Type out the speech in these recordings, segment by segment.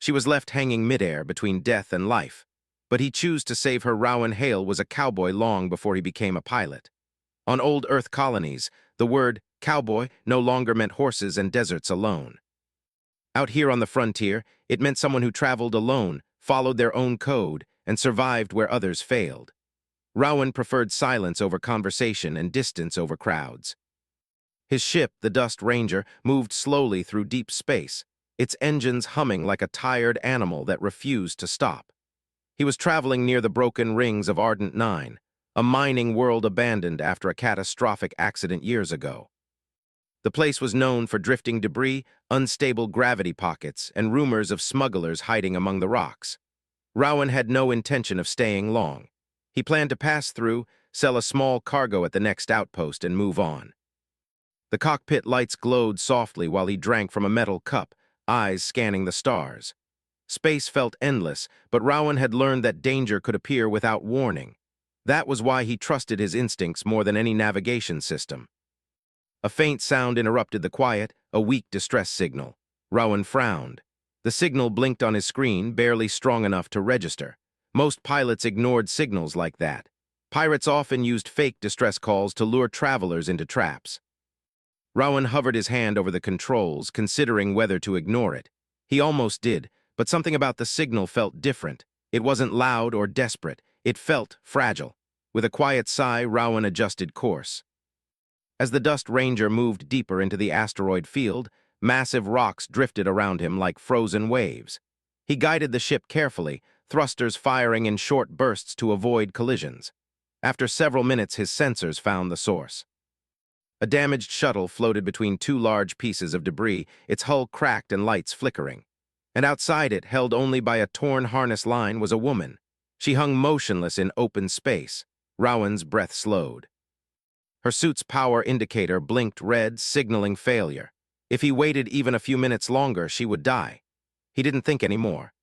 She was left hanging midair between death and life, but he chose to save her. Rowan Hale was a cowboy long before he became a pilot. On old Earth colonies, the word cowboy no longer meant horses and deserts alone. Out here on the frontier, it meant someone who traveled alone, followed their own code, and survived where others failed. Rowan preferred silence over conversation and distance over crowds. His ship, the Dust Ranger, moved slowly through deep space, its engines humming like a tired animal that refused to stop. He was traveling near the broken rings of Ardent 9, a mining world abandoned after a catastrophic accident years ago. The place was known for drifting debris, unstable gravity pockets, and rumors of smugglers hiding among the rocks. Rowan had no intention of staying long. He planned to pass through, sell a small cargo at the next outpost, and move on. The cockpit lights glowed softly while he drank from a metal cup, eyes scanning the stars. Space felt endless, but Rowan had learned that danger could appear without warning. That was why he trusted his instincts more than any navigation system. A faint sound interrupted the quiet, a weak distress signal. Rowan frowned. The signal blinked on his screen, barely strong enough to register. Most pilots ignored signals like that. Pirates often used fake distress calls to lure travelers into traps. Rowan hovered his hand over the controls, considering whether to ignore it. He almost did, but something about the signal felt different. It wasn't loud or desperate. It felt fragile. With a quiet sigh, Rowan adjusted course. As the Dust Ranger moved deeper into the asteroid field, massive rocks drifted around him like frozen waves. He guided the ship carefully, thrusters firing in short bursts to avoid collisions. After several minutes, his sensors found the source. A damaged shuttle floated between two large pieces of debris, its hull cracked and lights flickering. And outside it, held only by a torn harness line, was a woman. She hung motionless in open space. Rowan's breath slowed. Her suit's power indicator blinked red, signaling failure. If he waited even a few minutes longer, she would die. He didn't think anymore.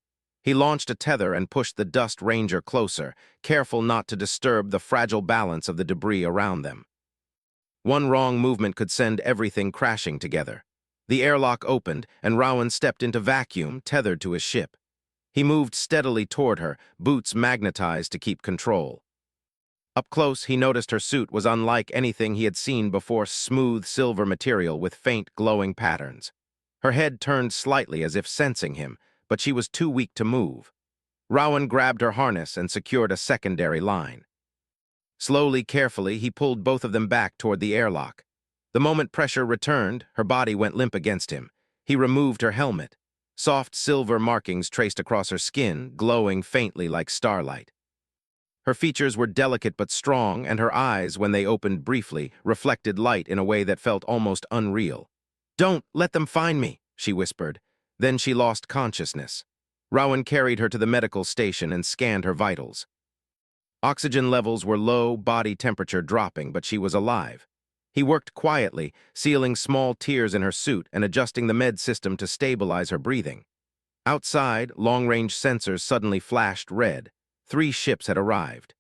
He launched a tether and pushed the Dust Ranger closer, careful not to disturb the fragile balance of the debris around them. One wrong movement could send everything crashing together. The airlock opened, and Rowan stepped into vacuum, tethered to his ship. He moved steadily toward her, boots magnetized to keep control. Up close, he noticed her suit was unlike anything he had seen before, smooth silver material with faint glowing patterns. Her head turned slightly as if sensing him, but she was too weak to move. Rowan grabbed her harness and secured a secondary line. Slowly, carefully, he pulled both of them back toward the airlock. The moment pressure returned, her body went limp against him. He removed her helmet. Soft silver markings traced across her skin, glowing faintly like starlight. Her features were delicate but strong, and her eyes, when they opened briefly, reflected light in a way that felt almost unreal. "Don't let them find me," she whispered. Then she lost consciousness. Rowan carried her to the medical station and scanned her vitals. Oxygen levels were low, body temperature dropping, but she was alive. He worked quietly, sealing small tears in her suit and adjusting the med system to stabilize her breathing. Outside, long-range sensors suddenly flashed red. 3 ships had arrived.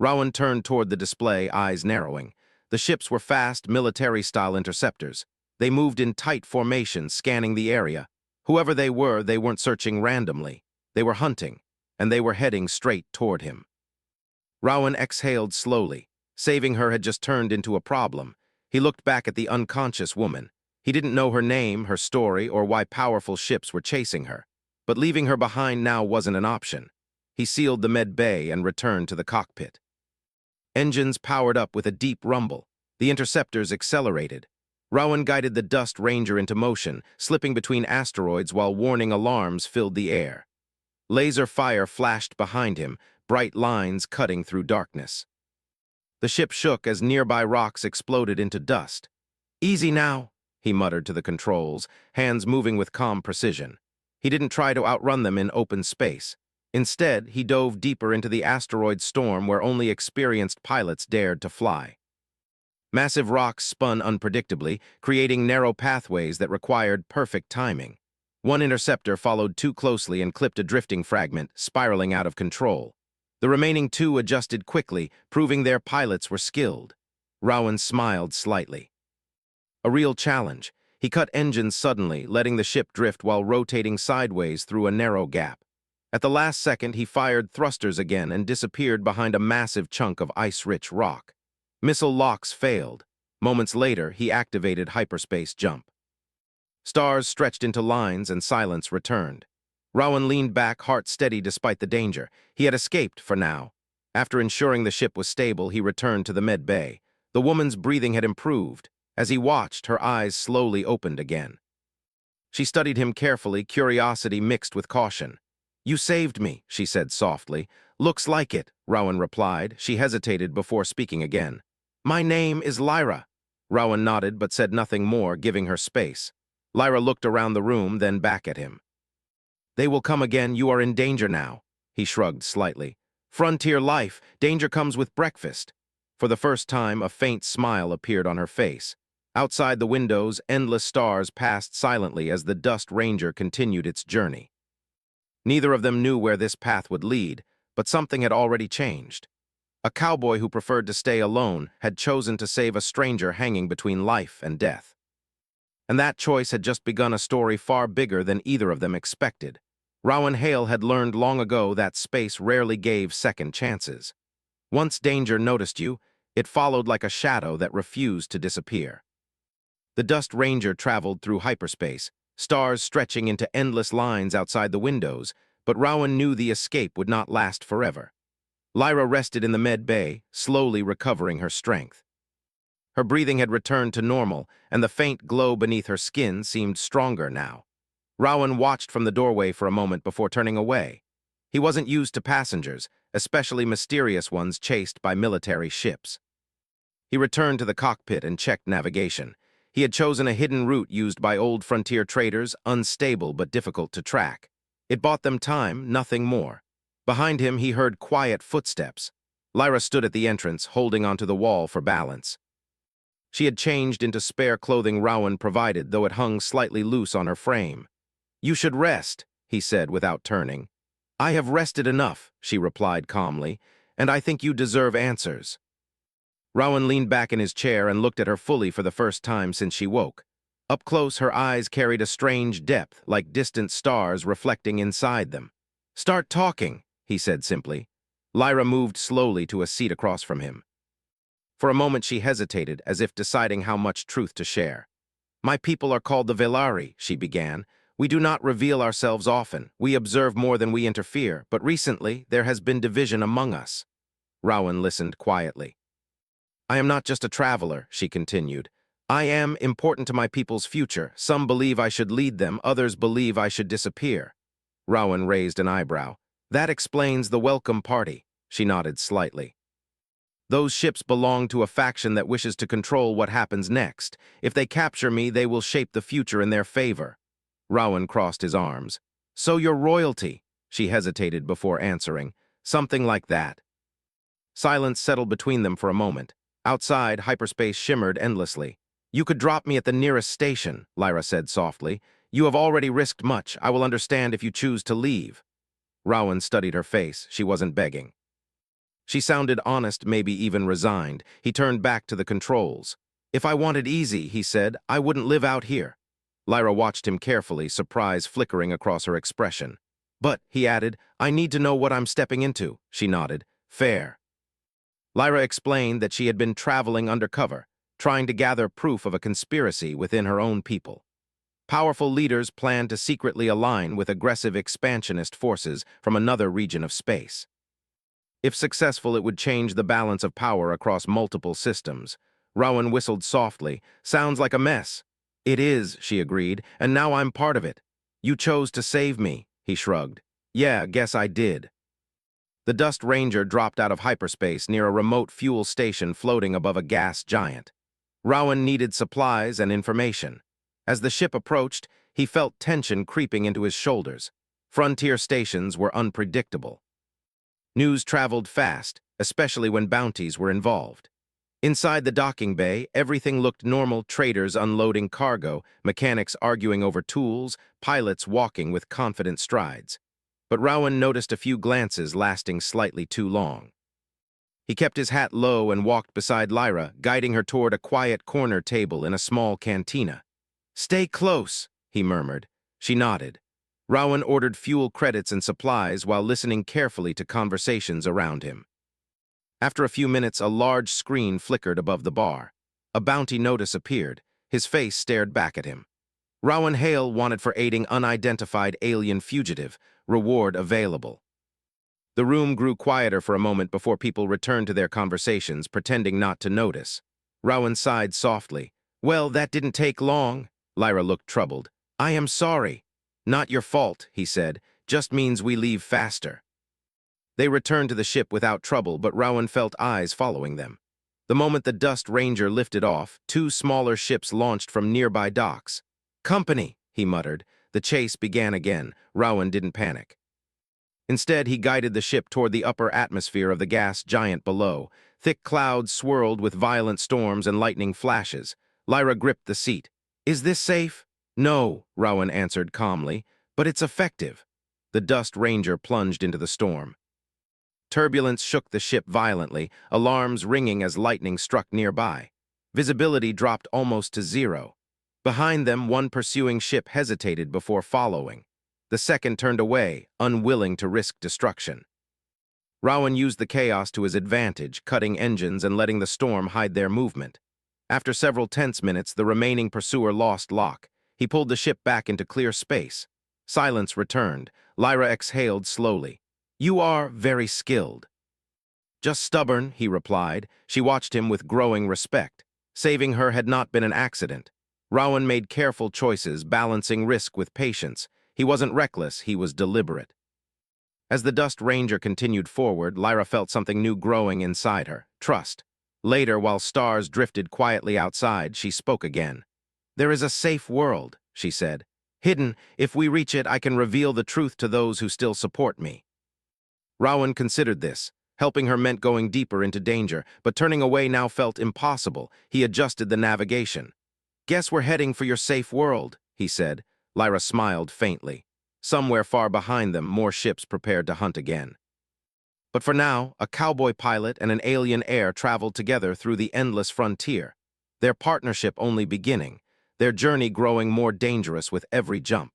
Rowan turned toward the display, eyes narrowing. The ships were fast, military-style interceptors. They moved in tight formation, scanning the area. Whoever they weren't searching randomly. They were hunting, and they were heading straight toward him. Rowan exhaled slowly. Saving her had just turned into a problem. He looked back at the unconscious woman. He didn't know her name, her story, or why powerful ships were chasing her. But leaving her behind now wasn't an option. He sealed the med bay and returned to the cockpit. Engines powered up with a deep rumble. The interceptors accelerated. Rowan guided the Dust Ranger into motion, slipping between asteroids while warning alarms filled the air. Laser fire flashed behind him, bright lines cutting through darkness. The ship shook as nearby rocks exploded into dust. "Easy now," he muttered to the controls, hands moving with calm precision. He didn't try to outrun them in open space. Instead, he dove deeper into the asteroid storm where only experienced pilots dared to fly. Massive rocks spun unpredictably, creating narrow pathways that required perfect timing. One interceptor followed too closely and clipped a drifting fragment, spiraling out of control. The remaining 2 adjusted quickly, proving their pilots were skilled. Rowan smiled slightly. A real challenge. He cut engines suddenly, letting the ship drift while rotating sideways through a narrow gap. At the last second, he fired thrusters again and disappeared behind a massive chunk of ice-rich rock. Missile locks failed. Moments later, he activated hyperspace jump. Stars stretched into lines and silence returned. Rowan leaned back, heart steady despite the danger. He had escaped for now. After ensuring the ship was stable, he returned to the med bay. The woman's breathing had improved. As he watched, her eyes slowly opened again. She studied him carefully, curiosity mixed with caution. "You saved me," she said softly. "Looks like it," Rowan replied. She hesitated before speaking again. "My name is Lyra." Rowan nodded but said nothing more, giving her space. Lyra looked around the room, then back at him. "They will come again. You are in danger now." He shrugged slightly. "Frontier life. Danger comes with breakfast." For the first time, a faint smile appeared on her face. Outside the windows, endless stars passed silently as the Dust Ranger continued its journey. Neither of them knew where this path would lead, but something had already changed. A cowboy who preferred to stay alone had chosen to save a stranger hanging between life and death. And that choice had just begun a story far bigger than either of them expected. Rowan Hale had learned long ago that space rarely gave second chances. Once danger noticed you, it followed like a shadow that refused to disappear. The Dust Ranger traveled through hyperspace, stars stretching into endless lines outside the windows, but Rowan knew the escape would not last forever. Lyra rested in the med bay, slowly recovering her strength. Her breathing had returned to normal, and the faint glow beneath her skin seemed stronger now. Rowan watched from the doorway for a moment before turning away. He wasn't used to passengers, especially mysterious ones chased by military ships. He returned to the cockpit and checked navigation. He had chosen a hidden route used by old frontier traders, unstable but difficult to track. It bought them time, nothing more. Behind him, he heard quiet footsteps. Lyra stood at the entrance, holding onto the wall for balance. She had changed into spare clothing Rowan provided, though it hung slightly loose on her frame. "You should rest," he said without turning. "I have rested enough," she replied calmly, "and I think you deserve answers." Rowan leaned back in his chair and looked at her fully for the first time since she woke. Up close, her eyes carried a strange depth, like distant stars reflecting inside them. "Start talking," he said simply. Lyra moved slowly to a seat across from him. For a moment she hesitated, as if deciding how much truth to share. "My people are called the Velari," she began. "We do not reveal ourselves often. We observe more than we interfere, but recently there has been division among us." Rowan listened quietly. "I am not just a traveler," she continued. "I am important to my people's future. Some believe I should lead them, others believe I should disappear." Rowan raised an eyebrow. "That explains the welcome party." She nodded slightly. "Those ships belong to a faction that wishes to control what happens next. If they capture me, they will shape the future in their favor." Rowan crossed his arms. "So your royalty?" She hesitated before answering. "Something like that." Silence settled between them for a moment. Outside, hyperspace shimmered endlessly. "You could drop me at the nearest station," Lyra said softly. "You have already risked much. I will understand if you choose to leave." Rowan studied her face. She wasn't begging. She sounded honest, maybe even resigned. He turned back to the controls. "If I wanted easy," he said, "I wouldn't live out here." Lyra watched him carefully, surprise flickering across her expression. "But," he added, "I need to know what I'm stepping into." She nodded. "Fair." Lyra explained that she had been traveling undercover, trying to gather proof of a conspiracy within her own people. Powerful leaders planned to secretly align with aggressive expansionist forces from another region of space. If successful, it would change the balance of power across multiple systems. Rowan whistled softly. "Sounds like a mess." "It is," she agreed, "and now I'm part of it." "You chose to save me," he shrugged. "Yeah, guess I did." The Dust Ranger dropped out of hyperspace near a remote fuel station floating above a gas giant. Rowan needed supplies and information. As the ship approached, he felt tension creeping into his shoulders. Frontier stations were unpredictable. News traveled fast, especially when bounties were involved. Inside the docking bay, everything looked normal: traders unloading cargo, mechanics arguing over tools, pilots walking with confident strides. But Rowan noticed a few glances lasting slightly too long. He kept his hat low and walked beside Lyra, guiding her toward a quiet corner table in a small cantina. Stay close, he murmured. She nodded. Rowan ordered fuel credits and supplies while listening carefully to conversations around him. After a few minutes, a large screen flickered above the bar. A bounty notice appeared. His face stared back at him. Rowan Hale wanted for aiding unidentified alien fugitive. Reward available. The room grew quieter for a moment before people returned to their conversations, pretending not to notice. Rowan sighed softly. Well, that didn't take long. Lyra looked troubled. I am sorry. Not your fault, he said. Just means we leave faster. They returned to the ship without trouble, but Rowan felt eyes following them. The moment the Dust Ranger lifted off, two smaller ships launched from nearby docks. Company, he muttered. The chase began again. Rowan didn't panic. Instead, he guided the ship toward the upper atmosphere of the gas giant below. Thick clouds swirled with violent storms and lightning flashes. Lyra gripped the seat. Is this safe? No, Rowan answered calmly, but it's effective. The Dust Ranger plunged into the storm. Turbulence shook the ship violently, alarms ringing as lightning struck nearby. Visibility dropped almost to zero. Behind them, one pursuing ship hesitated before following. The second turned away, unwilling to risk destruction. Rowan used the chaos to his advantage, cutting engines and letting the storm hide their movement. After several tense minutes, the remaining pursuer lost lock. He pulled the ship back into clear space. Silence returned. Lyra exhaled slowly. You are very skilled. Just stubborn, he replied. She watched him with growing respect. Saving her had not been an accident. Rowan made careful choices, balancing risk with patience. He wasn't reckless, he was deliberate. As the Dust Ranger continued forward, Lyra felt something new growing inside her, trust. Later, while stars drifted quietly outside, she spoke again. There is a safe world, she said. Hidden, if we reach it, I can reveal the truth to those who still support me. Rowan considered this. Helping her meant going deeper into danger, but turning away now felt impossible. He adjusted the navigation. Guess we're heading for your safe world, he said. Lyra smiled faintly. Somewhere far behind them, more ships prepared to hunt again. But for now, a cowboy pilot and an alien heir traveled together through the endless frontier, their partnership only beginning, their journey growing more dangerous with every jump.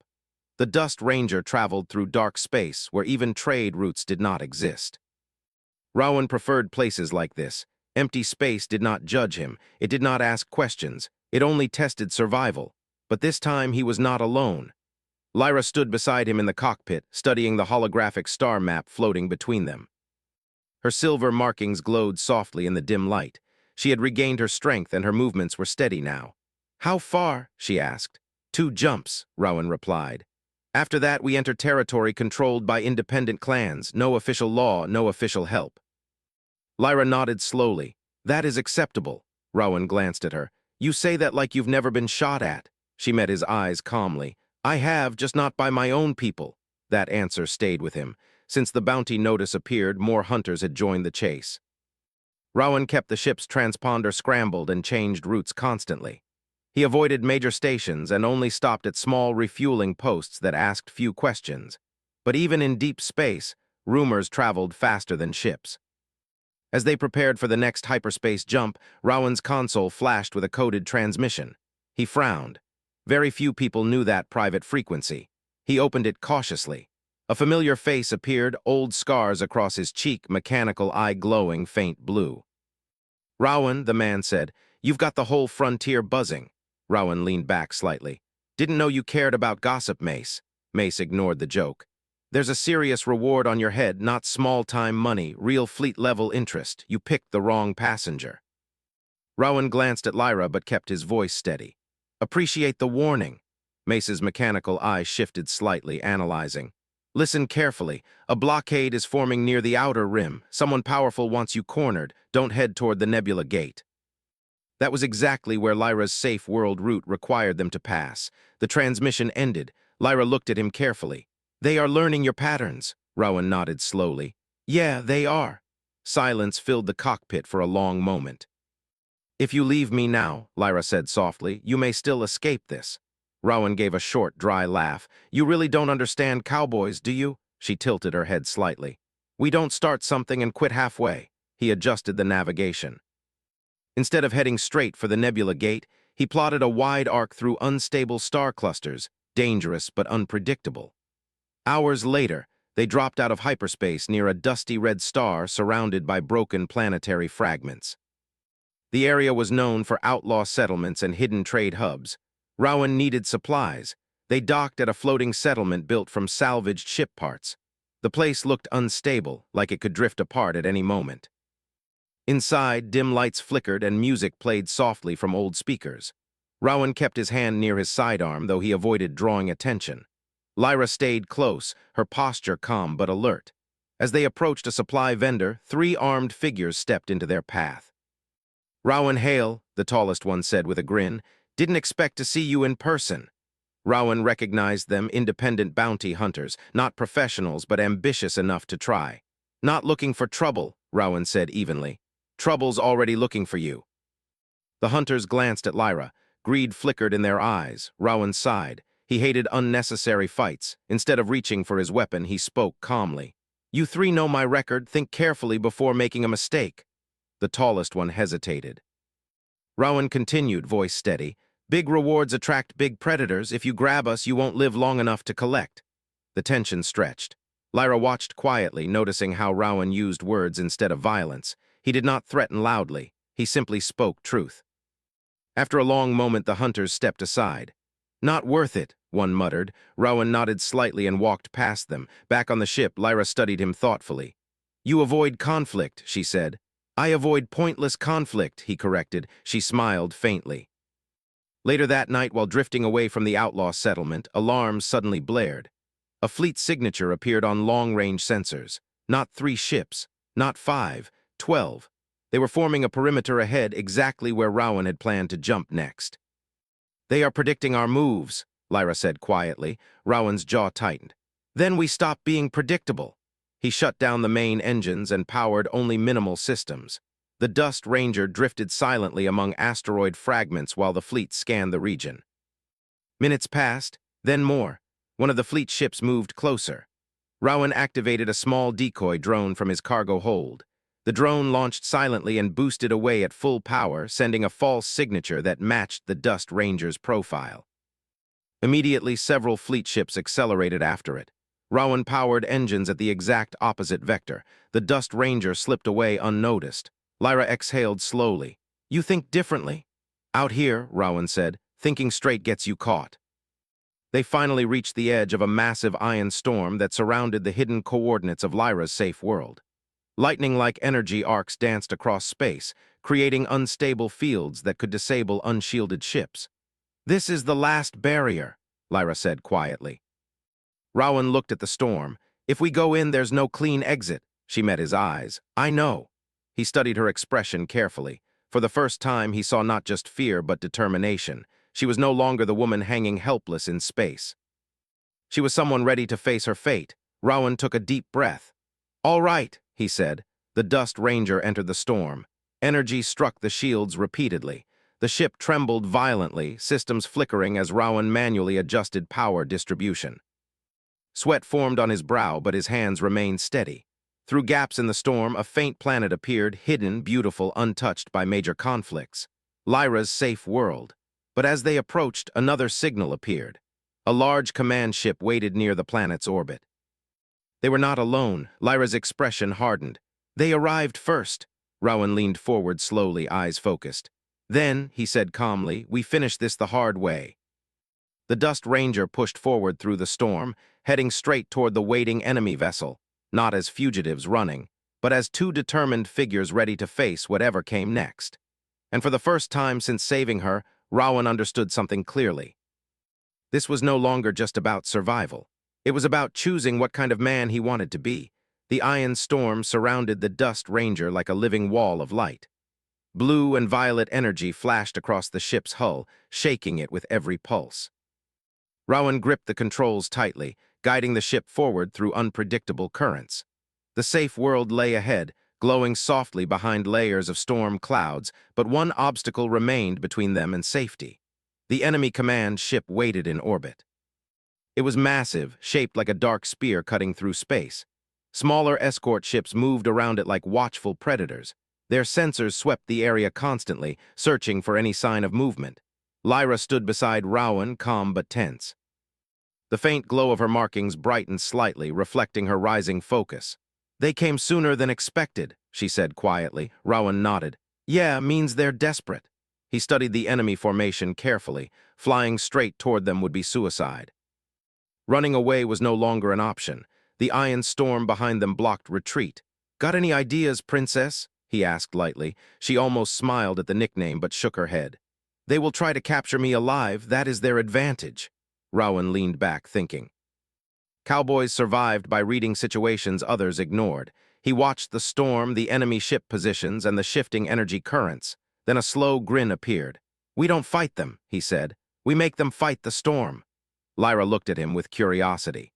The Dust Ranger traveled through dark space where even trade routes did not exist. Rowan preferred places like this. Empty space did not judge him. It did not ask questions. It only tested survival. But this time he was not alone. Lyra stood beside him in the cockpit, studying the holographic star map floating between them. Her silver markings glowed softly in the dim light. She had regained her strength and her movements were steady now. How far? She asked. 2 jumps, Rowan replied. After that, we enter territory controlled by independent clans. No official law, no official help. Lyra nodded slowly. That is acceptable. Rowan glanced at her. You say that like you've never been shot at. She met his eyes calmly. I have, just not by my own people. That answer stayed with him. Since the bounty notice appeared, more hunters had joined the chase. Rowan kept the ship's transponder scrambled and changed routes constantly. He avoided major stations and only stopped at small refueling posts that asked few questions. But even in deep space, rumors traveled faster than ships. As they prepared for the next hyperspace jump, Rowan's console flashed with a coded transmission. He frowned. Very few people knew that private frequency. He opened it cautiously. A familiar face appeared, old scars across his cheek, mechanical eye glowing faint blue. Rowan, the man said, you've got the whole frontier buzzing. Rowan leaned back slightly. Didn't know you cared about gossip, Mace. Mace ignored the joke. There's a serious reward on your head, not small-time money, real fleet-level interest. You picked the wrong passenger. Rowan glanced at Lyra but kept his voice steady. Appreciate the warning. Mace's mechanical eyes shifted slightly, analyzing. Listen carefully. A blockade is forming near the outer rim. Someone powerful wants you cornered. Don't head toward the Nebula Gate. That was exactly where Lyra's safe world route required them to pass. The transmission ended. Lyra looked at him carefully. They are learning your patterns. Rowan nodded slowly. Yeah, they are. Silence filled the cockpit for a long moment. If you leave me now, Lyra said softly, you may still escape this. Rowan gave a short, dry laugh. You really don't understand cowboys, do you? She tilted her head slightly. We don't start something and quit halfway. He adjusted the navigation. Instead of heading straight for the Nebula Gate, He plotted a wide arc through unstable star clusters, dangerous but unpredictable. Hours later, they dropped out of hyperspace near a dusty red star surrounded by broken planetary fragments. The area was known for outlaw settlements and hidden trade hubs. Rowan needed supplies. They docked at a floating settlement built from salvaged ship parts. The place looked unstable, like it could drift apart at any moment. Inside, dim lights flickered and music played softly from old speakers. Rowan kept his hand near his sidearm, though he avoided drawing attention. Lyra stayed close, her posture calm but alert. As they approached a supply vendor, 3 armed figures stepped into their path. "Rowan Hale," the tallest one said with a grin, "didn't expect to see you in person." Rowan recognized them, independent bounty hunters, not professionals but ambitious enough to try. "Not looking for trouble," Rowan said evenly. "Trouble's already looking for you." The hunters glanced at Lyra. Greed flickered in their eyes. Rowan sighed. He hated unnecessary fights. Instead of reaching for his weapon, he spoke calmly. "You 3 know my record. Think carefully before making a mistake." The tallest one hesitated. Rowan continued, voice steady. "Big rewards attract big predators. If you grab us, you won't live long enough to collect." The tension stretched. Lyra watched quietly, noticing how Rowan used words instead of violence. He did not threaten loudly. He simply spoke truth. After a long moment, the hunters stepped aside. "Not worth it," one muttered. Rowan nodded slightly and walked past them. Back on the ship, Lyra studied him thoughtfully. "You avoid conflict," she said. "I avoid pointless conflict," he corrected. She smiled faintly. Later that night, while drifting away from the outlaw settlement, alarms suddenly blared. A fleet signature appeared on long-range sensors. Not 3 ships, not 5, 12. They were forming a perimeter ahead, exactly where Rowan had planned to jump next. "They are predicting our moves," Lyra said quietly. Rowan's jaw tightened. "Then we stop being predictable." He shut down the main engines and powered only minimal systems. The Dust Ranger drifted silently among asteroid fragments while the fleet scanned the region. Minutes passed, then more. One of the fleet ships moved closer. Rowan activated a small decoy drone from his cargo hold. The drone launched silently and boosted away at full power, sending a false signature that matched the Dust Ranger's profile. Immediately, several fleet ships accelerated after it. Rowan powered engines at the exact opposite vector. The Dust Ranger slipped away unnoticed. Lyra exhaled slowly. "You think differently." "Out here," Rowan said, "thinking straight gets you caught." They finally reached the edge of a massive ion storm that surrounded the hidden coordinates of Lyra's safe world. Lightning-like energy arcs danced across space, creating unstable fields that could disable unshielded ships. "This is the last barrier," Lyra said quietly. Rowan looked at the storm. "If we go in, there's no clean exit." She met his eyes. "I know." He studied her expression carefully. For the first time, he saw not just fear, but determination. She was no longer the woman hanging helpless in space. She was someone ready to face her fate. Rowan took a deep breath. "All right," he said. The Dust Ranger entered the storm. Energy struck the shields repeatedly. The ship trembled violently, systems flickering as Rowan manually adjusted power distribution. Sweat formed on his brow, but his hands remained steady. Through gaps in the storm, a faint planet appeared, hidden, beautiful, untouched by major conflicts. Lyra's safe world. But as they approached, another signal appeared. A large command ship waited near the planet's orbit. They were not alone. Lyra's expression hardened. "They arrived first." Rowan leaned forward slowly, eyes focused. "Then," he said calmly, "we finish this the hard way." The Dust Ranger pushed forward through the storm, heading straight toward the waiting enemy vessel, not as fugitives running, but as 2 determined figures ready to face whatever came next. And for the first time since saving her, Rowan understood something clearly. This was no longer just about survival. It was about choosing what kind of man he wanted to be. The ion storm surrounded the Dust Ranger like a living wall of light. Blue and violet energy flashed across the ship's hull, shaking it with every pulse. Rowan gripped the controls tightly, guiding the ship forward through unpredictable currents. The safe world lay ahead, glowing softly behind layers of storm clouds, but one obstacle remained between them and safety. The enemy command ship waited in orbit. It was massive, shaped like a dark spear cutting through space. Smaller escort ships moved around it like watchful predators. Their sensors swept the area constantly, searching for any sign of movement. Lyra stood beside Rowan, calm but tense. The faint glow of her markings brightened slightly, reflecting her rising focus. "They came sooner than expected," she said quietly. Rowan nodded. "Yeah, means they're desperate." He studied the enemy formation carefully. Flying straight toward them would be suicide. Running away was no longer an option. The iron storm behind them blocked retreat. "Got any ideas, Princess?" he asked lightly. She almost smiled at the nickname but shook her head. "They will try to capture me alive. That is their advantage." Rowan leaned back, thinking. Cowboys survived by reading situations others ignored. He watched the storm, the enemy ship positions, and the shifting energy currents. Then a slow grin appeared. "We don't fight them," he said. "We make them fight the storm." Lyra looked at him with curiosity.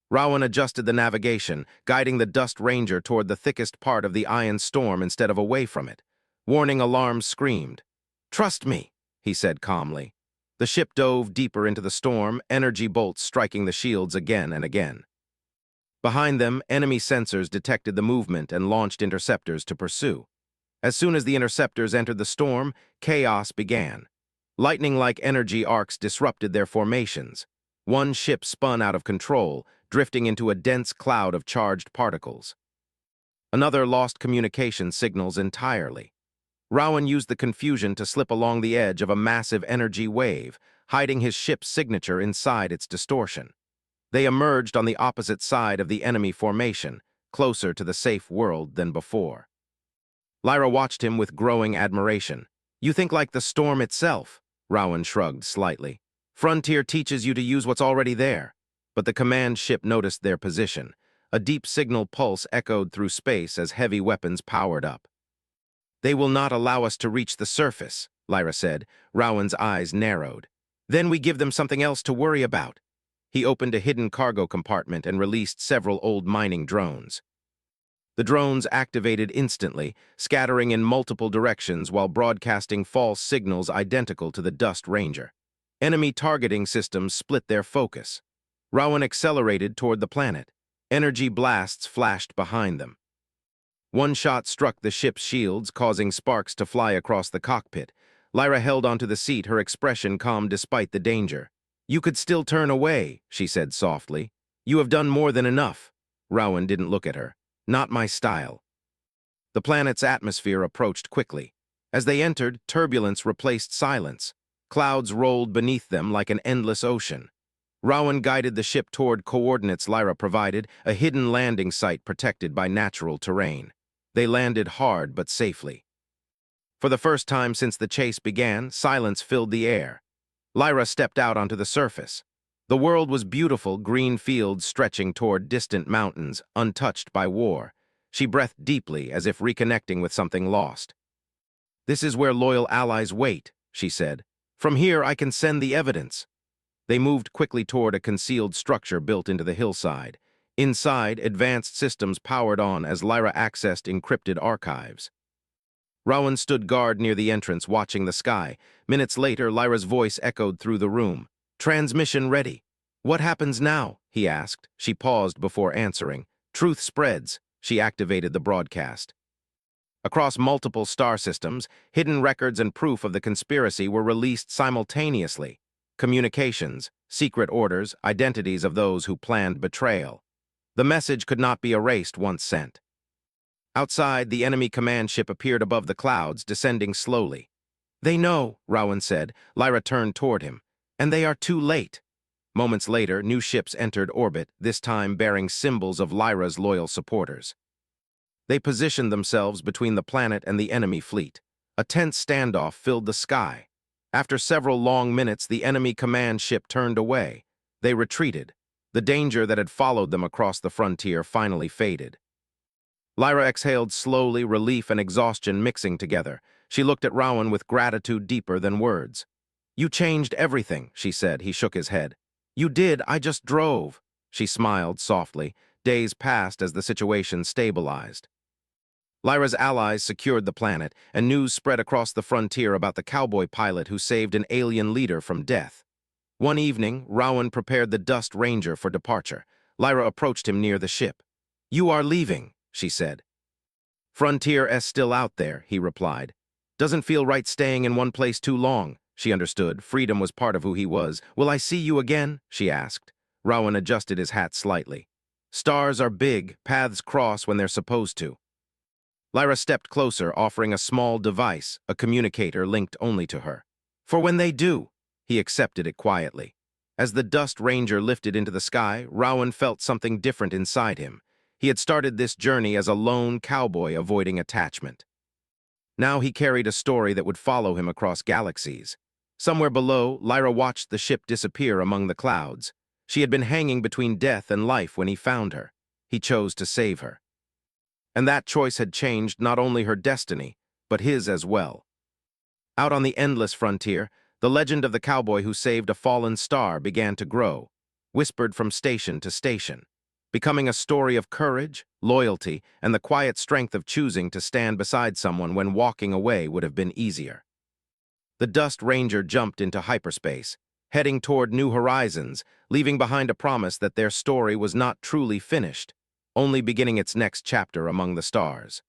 Rowan adjusted the navigation, guiding the Dust Ranger toward the thickest part of the iron storm instead of away from it. Warning alarms screamed. "Trust me," he said calmly. The ship dove deeper into the storm, energy bolts striking the shields again and again. Behind them, enemy sensors detected the movement and launched interceptors to pursue. As soon as the interceptors entered the storm, chaos began. Lightning-like energy arcs disrupted their formations. One ship spun out of control, drifting into a dense cloud of charged particles. Another lost communication signals entirely. Rowan used the confusion to slip along the edge of a massive energy wave, hiding his ship's signature inside its distortion. They emerged on the opposite side of the enemy formation, closer to the safe world than before. Lyra watched him with growing admiration. "You think like the storm itself?" Rowan shrugged slightly. "Frontier teaches you to use what's already there." But the command ship noticed their position. A deep signal pulse echoed through space as heavy weapons powered up. "They will not allow us to reach the surface," Lyra said. Rowan's eyes narrowed. "Then we give them something else to worry about." He opened a hidden cargo compartment and released several old mining drones. The drones activated instantly, scattering in multiple directions while broadcasting false signals identical to the Dust Ranger. Enemy targeting systems split their focus. Rowan accelerated toward the planet. Energy blasts flashed behind them. One shot struck the ship's shields, causing sparks to fly across the cockpit. Lyra held onto the seat, her expression calm despite the danger. "You could still turn away," she said softly. "You have done more than enough." Rowan didn't look at her. "Not my style." The planet's atmosphere approached quickly. As they entered, turbulence replaced silence. Clouds rolled beneath them like an endless ocean. Rowan guided the ship toward coordinates Lyra provided, a hidden landing site protected by natural terrain. They landed hard but safely. For the first time since the chase began, silence filled the air. Lyra stepped out onto the surface. The world was beautiful, green fields stretching toward distant mountains, untouched by war. She breathed deeply, as if reconnecting with something lost. "This is where loyal allies wait," she said. "From here I can send the evidence." They moved quickly toward a concealed structure built into the hillside. Inside, advanced systems powered on as Lyra accessed encrypted archives. Rowan stood guard near the entrance, watching the sky. Minutes later, Lyra's voice echoed through the room. "Transmission ready." "What happens now?" he asked. She paused before answering. "Truth spreads." She activated the broadcast. Across multiple star systems, hidden records and proof of the conspiracy were released simultaneously. Communications, secret orders, identities of those who planned betrayal. The message could not be erased once sent. Outside, the enemy command ship appeared above the clouds, descending slowly. "They know," Rowan said. Lyra turned toward him. "And they are too late." Moments later, new ships entered orbit, this time bearing symbols of Lyra's loyal supporters. They positioned themselves between the planet and the enemy fleet. A tense standoff filled the sky. After several long minutes, the enemy command ship turned away. They retreated. The danger that had followed them across the frontier finally faded. Lyra exhaled slowly, relief and exhaustion mixing together. She looked at Rowan with gratitude deeper than words. "You changed everything," she said. He shook his head. "You did, I just drove." She smiled softly. Days passed as the situation stabilized. Lyra's allies secured the planet, and news spread across the frontier about the cowboy pilot who saved an alien leader from death. One evening, Rowan prepared the Dust Ranger for departure. Lyra approached him near the ship. "You are leaving," she said. "Frontier is still out there," he replied. "Doesn't feel right staying in one place too long." She understood. Freedom was part of who he was. "Will I see you again?" she asked. Rowan adjusted his hat slightly. "Stars are big. Paths cross when they're supposed to." Lyra stepped closer, offering a small device, a communicator linked only to her. "For when they do." He accepted it quietly. As the dust ranger lifted into the sky, Rowan felt something different inside him. He had started this journey as a lone cowboy avoiding attachment. Now he carried a story that would follow him across galaxies. Somewhere below, Lyra watched the ship disappear among the clouds. She had been hanging between death and life when he found her. He chose to save her. And that choice had changed not only her destiny, but his as well. Out on the endless frontier, the legend of the cowboy who saved a fallen star began to grow, whispered from station to station, becoming a story of courage, loyalty, and the quiet strength of choosing to stand beside someone when walking away would have been easier. The Dust Ranger jumped into hyperspace, heading toward new horizons, leaving behind a promise that their story was not truly finished, only beginning its next chapter among the stars.